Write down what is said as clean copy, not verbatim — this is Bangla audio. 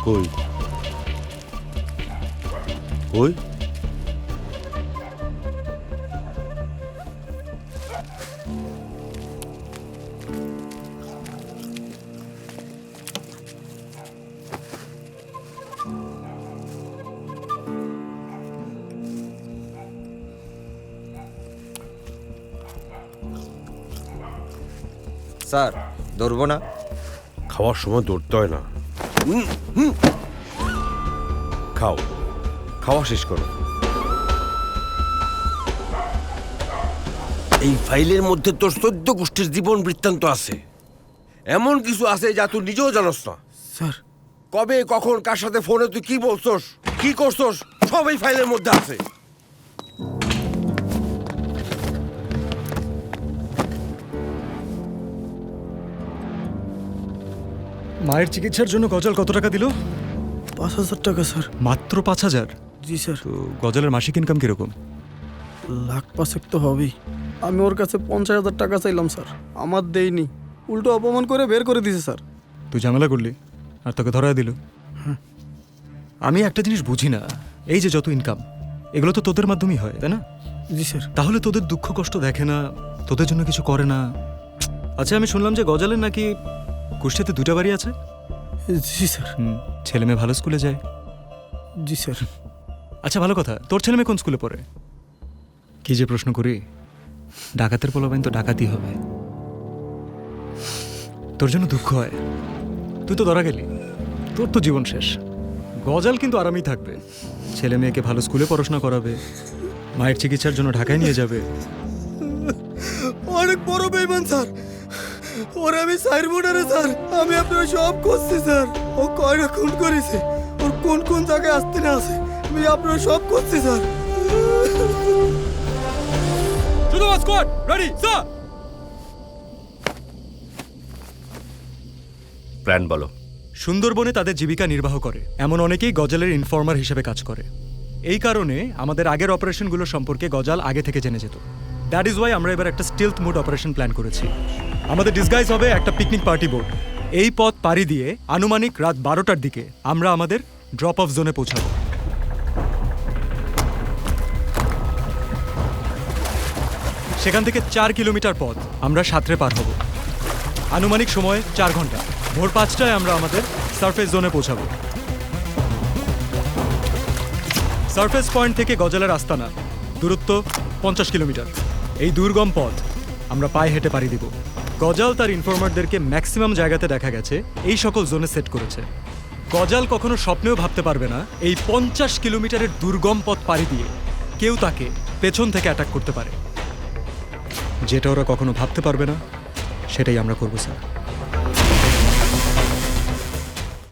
কই কই স্যার ধরবো না। খাওয়ার সময় দৌড়তে হয় না। খাও, খাওয়া শেষ করো। এই ফাইলের মধ্যে তোর 14 গোষ্ঠীর জীবন বৃত্তান্ত আছে। এমন কিছু আছে যা তুই নিজেও জানোস না। স্যার কবে কখন কার সাথে ফোনে তুই কি বলছস, কি করছস, সব এই ফাইলের মধ্যে আছে। মায়ের চিকিৎসার জন্য গজল কত টাকা দিল? 5,000 টাকা স্যার। মাত্র 5,000? জি স্যার। তো গজলের মাসিক ইনকাম কিরকম? 1,05,000 তো হবেই। আমি ওর কাছে 50,000 টাকা চাইলাম স্যার, আমার দেইনি, উল্টো অপমান করে বের করে দিয়েছে স্যার। তুই ঝামেলা করলি আর তোকে ধরায় দিল। আমি একটা জিনিস বুঝি না, এই যে যত ইনকাম এগুলো তো তোদের মাধ্যমেই হয়, তাই না? জি স্যার। তাহলে তোদের দুঃখ কষ্ট দেখে না, তোদের জন্য কিছু করে না? আচ্ছা, আমি শুনলাম যে গজালের নাকি কুষ্টিয়াতে 2টা বাড়ি আছে। জি স্যার। ছেলে মেয়ে ভালো স্কুলে যায়? জি স্যার। আচ্ছা, ভালো কথা, তোর ছেলে মেয়ে কোন স্কুলে পড়ে? কি যে প্রশ্ন করি, ডাকাতের পোলাপাইন তো ডাকাতই হবে। তোর জন্য দুঃখ হয়, তুই তো ধরা গেলি, তোর তো জীবন শেষ। গজাল কিন্তু আরামেই থাকবে, ছেলে মেয়েকে ভালো স্কুলে পড়াশোনা করাবে, মায়ের চিকিৎসার জন্য ঢাকায় নিয়ে যাবে। অনেক বড় বেইমান স্যার, ওরে আমি সাইরবো না রে স্যার। আমি আপনার সব করছি স্যার। ও কয়টা খুন করেছে, ওর কোন কোন জায়গায় আসতে না আছে, আমি আপনার সব করছি স্যার। প্ল্যান বলো। সুন্দরবনে তাদের জীবিকা নির্বাহ করে এমন অনেকেই গজালের ইনফর্মার হিসেবে কাজ করে। এই কারণে আমাদের আগের অপারেশনগুলো সম্পর্কে গজাল আগে থেকে জেনে যেত। দ্যাট ইজ ওয়াই আমরা এবার একটা স্টিলথ মুড অপারেশন প্ল্যান করেছি। আমাদের ডিসগাইজ হবে একটা পিকনিক পার্টি বোট। এই পথ পাড়ি দিয়ে আনুমানিক রাত 12টার দিকে আমরা আমাদের ড্রপ অফ জোনে পৌঁছাবো। সেখান থেকে 4 কিলোমিটার পথ আমরা সাঁতরে পার হব। আনুমানিক সময় 4 ঘন্টা। ভোর 5টায় আমরা আমাদের সারফেস জোনে পৌঁছাবো। সারফেস পয়েন্ট থেকে গজালের আস্তানা দূরত্ব 50 কিলোমিটার। এই দুর্গম পথ আমরা পায়ে হেঁটে পাড়ি দিব। গজাল তার ইনফর্মারদেরকে ম্যাক্সিমাম জায়গাতে দেখা গেছে এই সকল জোনে সেট করেছে। গজাল কখনো স্বপ্নেও ভাবতে পারবে না এই 50 কিলোমিটারের দুর্গম পথ পাড়ি দিয়ে কেউ তাকে পেছন থেকে অ্যাটাক করতে পারে। যেটা ওরা কখনো ভাবতে পারবে না সেটাই আমরা করবো স্যার।